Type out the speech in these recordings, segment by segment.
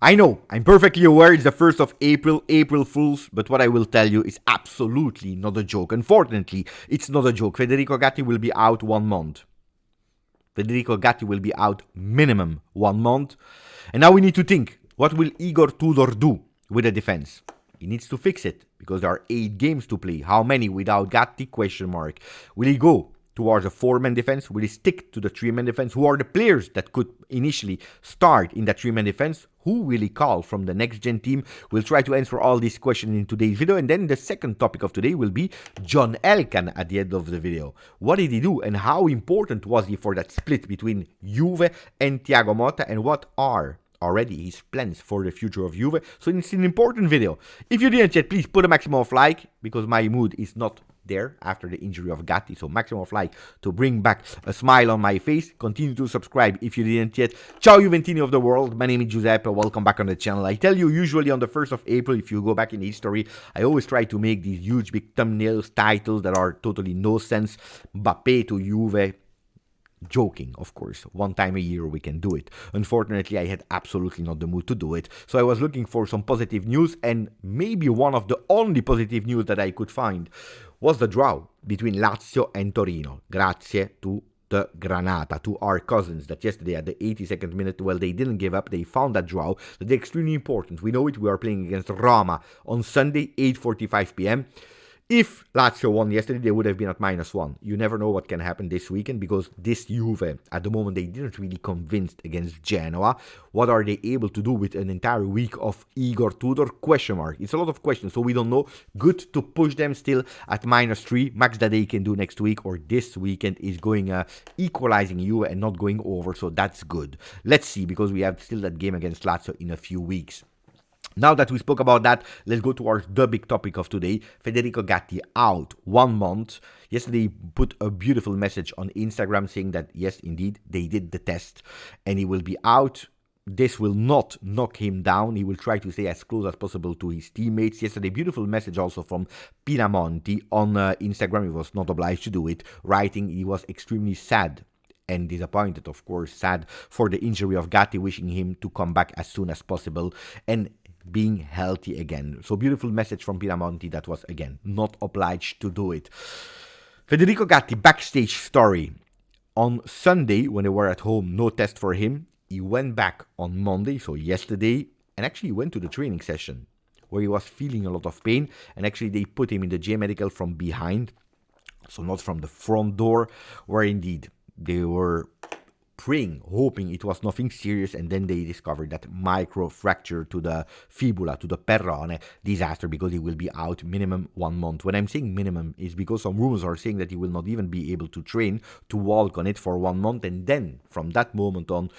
I know, I'm perfectly aware it's the 1st of April, April Fools, but what I will tell you is absolutely not a joke. Unfortunately, it's not a joke. Federico Gatti will be out 1 month. Federico Gatti will be out minimum 1 month. And now we need to think, what will Igor Tudor do with the defense? He needs to fix it, because there are 8 games to play. How many without Gatti? Question mark. Will he go towards a 4-man defense? Will he stick to the 3-man defense? Who are the players that could initially start in that 3-man defense? Who will he call from the next-gen team? We'll try to answer all these questions in today's video. And then the second topic of today will be John Elkann at the end of the video. What did he do and how important was he for that split between Juve and Thiago Motta? And what are already his plans for the future of Juve? So it's an important video. If you didn't yet, please put a maximum of like, because my mood is not there after the injury of Gatti, so maximum of like to bring back a smile on my face. Continue to subscribe if you didn't yet. Ciao Juventini of the world, my name is Giuseppe, welcome back on the channel. I tell you, usually on the 1st of April, if you go back in history, I always try to make these huge big thumbnails, titles that are totally no sense. Mbappé to Juve. Joking, of course. 1 time a year we can do it. Unfortunately, I had absolutely not the mood to do it. So I was looking for some positive news, and maybe one of the only positive news that I could find was the draw between Lazio and Torino. Grazie to the Granata, to our cousins that yesterday at the 82nd minute, well, they didn't give up. They found that draw. That's extremely important. We know it. We are playing against Roma on Sunday, 8:45 p.m. If Lazio won yesterday, they would have been at -1. You never know what can happen this weekend, because this Juve, at the moment, they didn't really convince against Genoa. What are they able to do with an entire week of Igor Tudor? Question mark. It's a lot of questions, so we don't know. Good to push them still at -3. Max that they can do next week or this weekend is going equalizing Juve and not going over, so that's good. Let's see, because we have still that game against Lazio in a few weeks. Now that we spoke about that, let's go towards the big topic of today. Federico Gatti out 1 month. Yesterday he put a beautiful message on Instagram saying that yes, indeed, they did the test and he will be out. This will not knock him down. He will try to stay as close as possible to his teammates. Yesterday, beautiful message also from Pinamonti on Instagram. He was not obliged to do it, writing he was extremely sad and disappointed, of course, sad for the injury of Gatti, wishing him to come back as soon as possible and being healthy again. So beautiful message from Pinamonti that was, again, not obliged to do it. Federico Gatti backstage story. On Sunday, when they were at home, no test for him. He went back on Monday, so yesterday, and actually went to the training session where he was feeling a lot of pain, and actually they put him in the J Medical from behind, so not from the front door, where indeed they were praying, hoping it was nothing serious, and then they discovered that micro fracture to the fibula, to the perrone. Disaster, because he will be out minimum 1 month. When I'm saying minimum, is because some rumors are saying that he will not even be able to train, to walk on it for 1 month, and then from that moment on,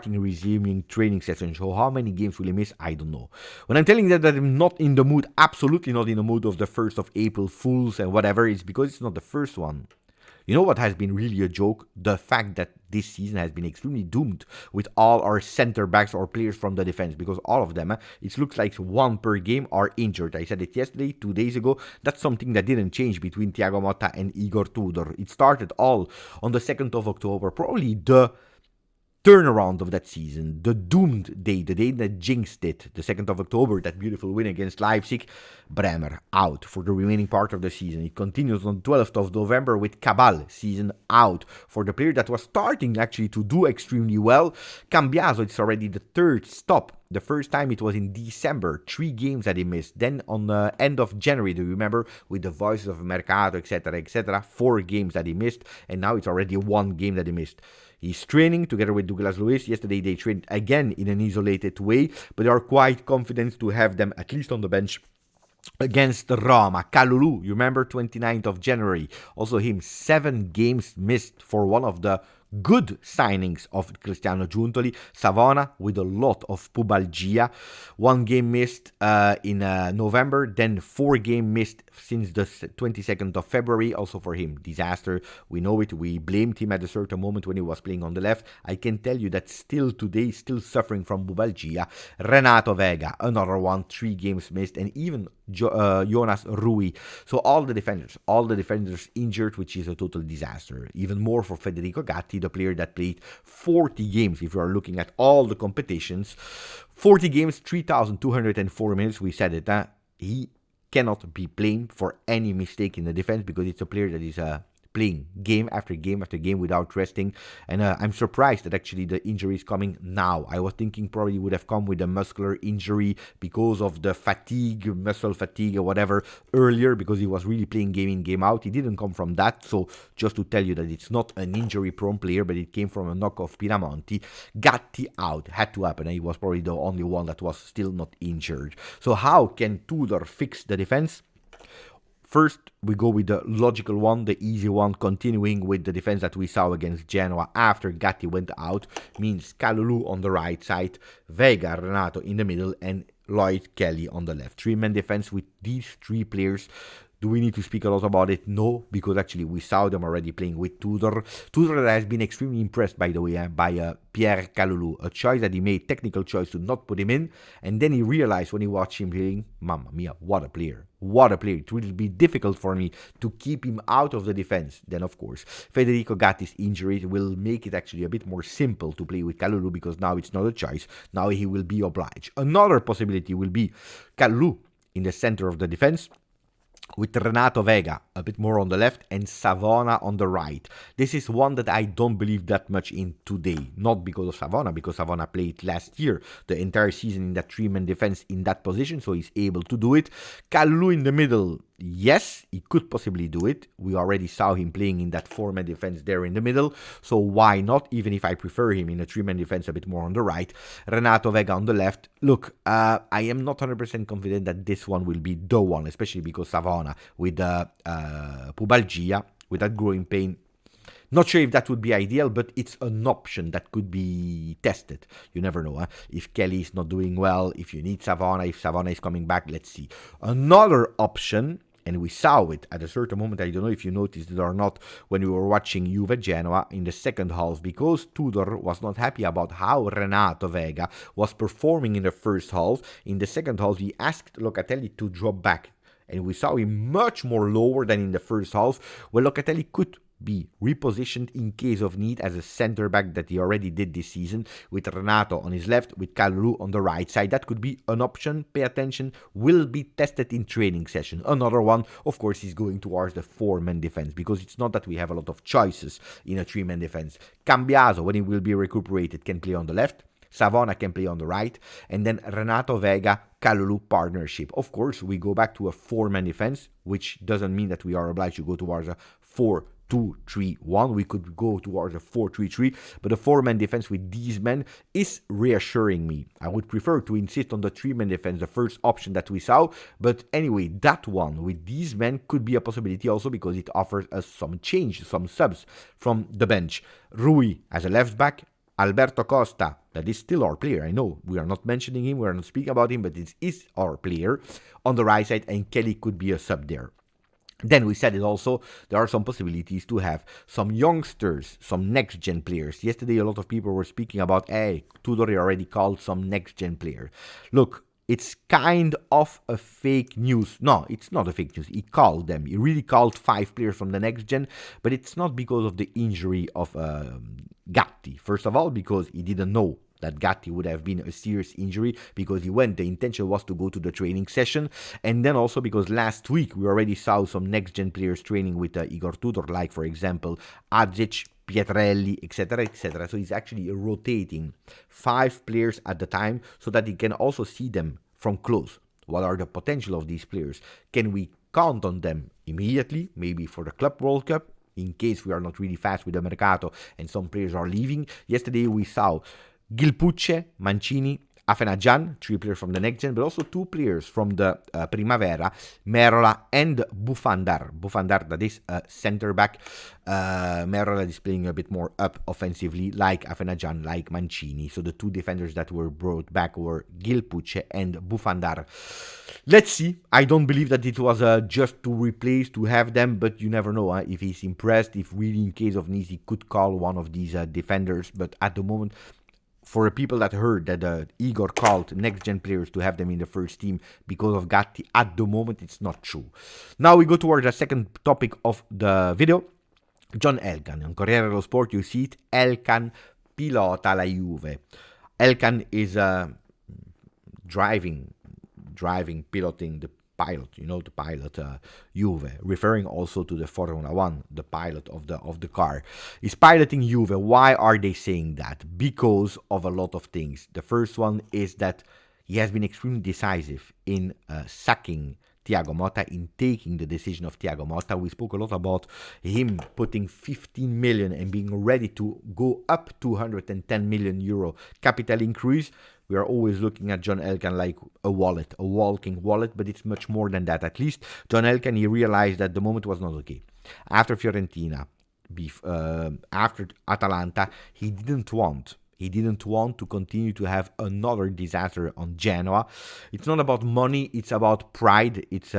resuming training sessions. So how many games will he miss? I don't know. When I'm telling that I'm not in the mood, absolutely not in the mood of the 1st of April Fools and whatever, it's because it's not the first one. You know what has been really a joke? The fact that this season has been extremely doomed with all our center backs or players from the defense, because all of them, it looks like 1 per game are injured. I said it yesterday, 2 days ago. That's something that didn't change between Thiago Motta and Igor Tudor. It started all on the 2nd of October, probably the turnaround of that season, the doomed day, the day that jinxed it, the 2nd of October, that beautiful win against Leipzig. Bremer out for the remaining part of the season. It continues on 12th of November with Cabal, season out for the player that was starting actually to do extremely well. Cambiaso, it's already the 3rd stop. The first time it was in December, 3 games that he missed. Then on the end of January, do you remember, with the voices of Mercato, etc., 4 games that he missed, and now it's already 1 game that he missed. He's training together with Douglas Luiz. Yesterday they trained again in an isolated way, but they are quite confident to have them at least on the bench against Roma. Kalulu, you remember, 29th of January. Also him, 7 games missed for one of the good signings of Cristiano Giuntoli. Savona with a lot of pubalgia. 1 game missed in November, then 4 games missed since the 22nd of February. Also for him, disaster. We know it. We blamed him at a certain moment when he was playing on the left. I can tell you that still today, still suffering from pubalgia. Renato Vega, another one, 3 games missed. And even Jonas Rui. So all the defenders injured, which is a total disaster. Even more for Federico Gatti, the player that played 40 games, if you are looking at all the competitions. 40 games, 3,204 minutes, we said it. He cannot be blamed for any mistake in the defense because it's a player that is playing game after game after game without resting. And I'm surprised that actually the injury is coming now. I was thinking probably would have come with a muscular injury because of the fatigue, muscle fatigue or whatever earlier, because he was really playing game in, game out. He didn't come from that. So just to tell you that it's not an injury prone player, but it came from a knock of Pinamonti. Gatti out, had to happen. And he was probably the only one that was still not injured. So how can Tudor fix the defense? First, we go with the logical one, the easy one, continuing with the defense that we saw against Genoa after Gatti went out. Means Kalulu on the right side, Vega, Renato in the middle, and Lloyd Kelly on the left. Three-man defense with these three players. Do we need to speak a lot about it? No, because actually we saw them already playing with Tudor. Tudor has been extremely impressed, by the way, by Pierre Kalulu. A choice that he made, technical choice to not put him in. And then he realized when he watched him playing, Mamma mia, what a player. What a player. It will be difficult for me to keep him out of the defense. Then, of course, Federico Gatti's injury will make it actually a bit more simple to play with Kalulu because now it's not a choice. Now he will be obliged. Another possibility will be Kalulu in the center of the defense, with Renato Vega a bit more on the left and Savona on the right. This is one that I don't believe that much in today. Not because of Savona, because Savona played last year the entire season in that three-man defense in that position, so he's able to do it. Kalulu in the middle, yes, he could possibly do it. We already saw him playing in that four-man defense there in the middle, so why not, even if I prefer him in a three-man defense a bit more on the right. Renato Vega on the left. Look, I am not 100% confident that this one will be the one, especially because Savona with pubalgia, with that growing pain. Not sure if that would be ideal, but it's an option that could be tested. You never know. If Kelly is not doing well, if you need Savona, if Savona is coming back, let's see. Another option, and we saw it at a certain moment, I don't know if you noticed it or not, when we were watching Juve Genoa in the second half, because Tudor was not happy about how Renato Vega was performing in the first half. In the second half, he asked Locatelli to drop back, and we saw him much more lower than in the first half, where Locatelli could be repositioned in case of need as a center back that he already did this season, with Renato on his left, with Kalulu on the right side. That could be an option. Pay attention. Will be tested in training session. Another one, of course, is going towards the four-man defense, because it's not that we have a lot of choices in a three-man defense. Cambiaso, when he will be recuperated, can play on the left. Savona can play on the right, and then Renato Vega, Kalulu partnership. Of course, we go back to a four-man defense, which doesn't mean that we are obliged to go towards a 4-2-3-1. We could go towards a 4-3-3, but a four-man defense with these men is reassuring me. I would prefer to insist on the three-man defense, the first option that we saw, but anyway, that one with these men could be a possibility also because it offers us some change, some subs from the bench. Rui as a left back, Alberto Costa, that is still our player. I know we are not mentioning him, we are not speaking about him, but it is our player on the right side, and Kelly could be a sub there. Then we said it also, there are some possibilities to have some youngsters, some next-gen players. Yesterday, a lot of people were speaking about, hey, Tudor already called some next-gen player. Look, it's kind of a fake news. No, it's not a fake news. He called them. He really called 5 players from the next-gen, but it's not because of the injury of Gatti. First of all, because he didn't know that Gatti would have been a serious injury, because the intention was to go to the training session, and then also because last week we already saw some next-gen players training with Igor Tudor, like for example Adzic, Pietrelli, etc., etc. So he's actually rotating 5 players at the time so that he can also see them from close. What are the potential of these players? Can we count on them immediately, maybe for the Club World Cup, in case we are not really fast with the Mercato and some players are leaving? Yesterday we saw Gilpucce, Mancini, Afenajan, 3 players from the next gen, but also 2 players from the Primavera, Merola and Bufandar. Bufandar, that is a center back. Merola is playing a bit more up offensively, like Afenajan, like Mancini. So the 2 defenders that were brought back were Gilpucce and Bufandar. Let's see. I don't believe that it was just to replace, to have them, but you never know. If he's impressed, if really in case of needs, he could call one of these defenders. But at the moment, for the people that heard that Igor called next-gen players to have them in the first team because of Gatti, at the moment it's not true. Now we go towards the second topic of the video. John Elkann. On Corriere dello Sport you see it. Elkann pilota la Juve. Elkann is piloting the pilot, the pilot Juve, referring also to the Formula 1, the pilot of the car. Is piloting Juve. Why are they saying that? Because of a lot of things. The first one is that he has been extremely decisive in sacking Thiago Motta, in taking the decision of Thiago Motta. We spoke a lot about him putting 15 million and being ready to go up to 110 million euro capital increase. We are always looking at John Elkann like a wallet, a walking wallet, but it's much more than that. At least John Elkann, he realized that the moment was not okay. After Fiorentina, after Atalanta, he didn't want to continue to have another disaster on Genoa. It's not about money, it's about pride. It's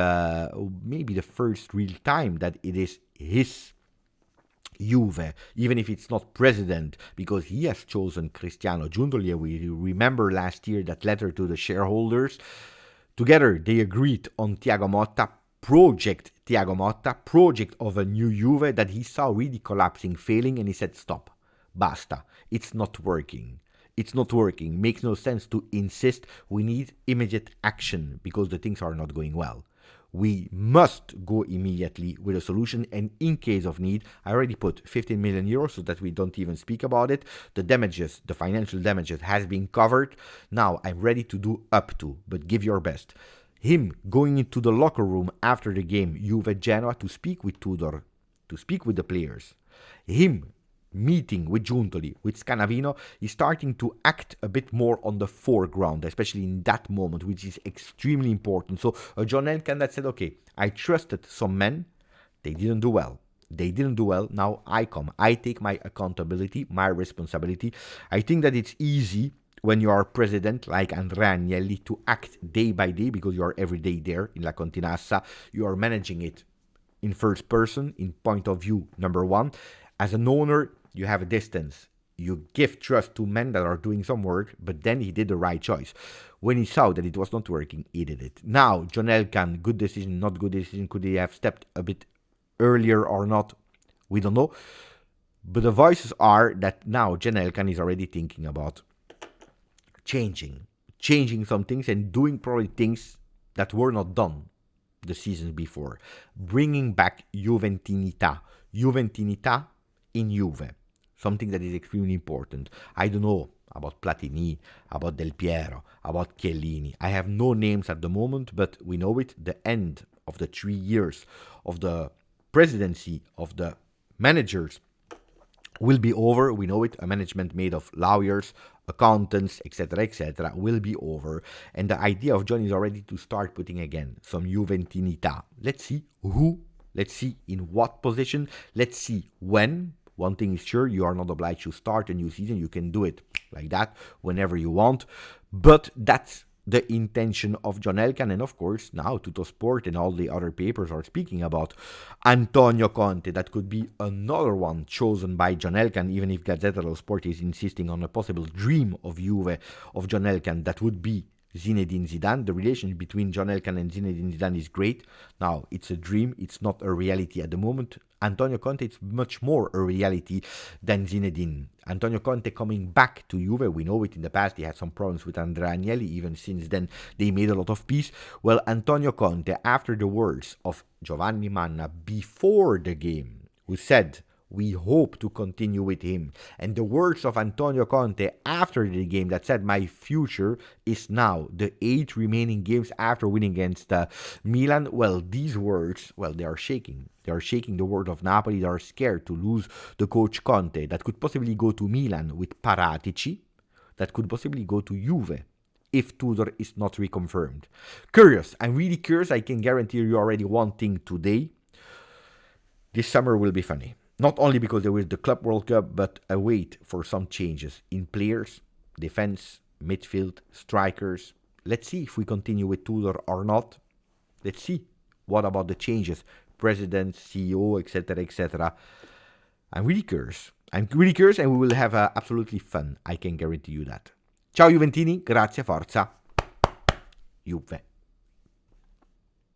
maybe the first real time that it is his Juve, even if it's not president, because he has chosen Cristiano Giuntoli. We remember last year that letter to the shareholders. Together, they agreed on Thiago Motta, project of a new Juve that he saw really collapsing, failing, and he said, stop, basta, it's not working. Makes no sense to insist. We need immediate action because the things are not going well. We must go immediately with a solution, and in case of need, I already put 15 million euros so that we don't even speak about it. The damages, the financial damages has been covered. Now I'm ready to do up to, but give your best. Him going into the locker room after the game, Juve Genoa, to speak with Tudor, to speak with the players. Him meeting with Giuntoli, with Scanavino, is starting to act a bit more on the foreground, especially in that moment, which is extremely important. So John Elkann that said, okay, I trusted some men, they didn't do well. Now I come. I take my accountability, my responsibility. I think that it's easy when you are president like Andrea Agnelli to act day by day because you are every day there in La Continassa. You are managing it in first person, in point of view number one. As an owner, you have a distance. You give trust to men that are doing some work, but then he did the right choice. When he saw that it was not working, he did it. Now, John Elkann, good decision, not good decision. Could he have stepped a bit earlier or not? We don't know. But the voices are that now John Elkann is already thinking about changing some things and doing probably things that were not done the seasons before. Bringing back Juventinità in Juve. Something that is extremely important. I don't know about Platini, about Del Piero, about Chiellini. I have no names at the moment, but we know it. The end of the 3 years of the presidency of the managers will be over. We know it. A management made of lawyers, accountants, etc., will be over. And the idea of John is already to start putting again some Juventinità. Let's see who. Let's see in what position. Let's see when. One thing is sure, you are not obliged to start a new season. You can do it like that whenever you want. But that's the intention of John Elkann. And of course, now Tuttosport and all the other papers are speaking about Antonio Conte. That could be another one chosen by John Elkann, even if Gazzetta dello Sport is insisting on a possible dream of Juve, of John Elkann. That would be Zinedine Zidane. The relation between John Elkann and Zinedine Zidane is great. Now, it's a dream. It's not a reality at the moment. Antonio Conte is much more a reality than Zinedine. Antonio Conte coming back to Juve, we know it in the past, he had some problems with Andrea Agnelli, even since then they made a lot of peace. Well, Antonio Conte, after the words of Giovanni Manna before the game, who said, we hope to continue with him. And the words of Antonio Conte after the game that said, my future is now. The 8 remaining games after winning against Milan. Well, these words, they are shaking. They are shaking the world of Napoli. They are scared to lose the coach Conte. That could possibly go to Milan with Paratici. That could possibly go to Juve if Tudor is not reconfirmed. Curious. I'm really curious. I can guarantee you already one thing today. This summer will be funny. Not only because there is the Club World Cup, but a wait for some changes in players, defense, midfield, strikers. Let's see if we continue with Tudor or not. Let's see. What about the changes? President, CEO, etc., etc. I'm really curious. I'm really curious, and we will have absolutely fun. I can guarantee you that. Ciao Juventini, grazie, forza, Juve.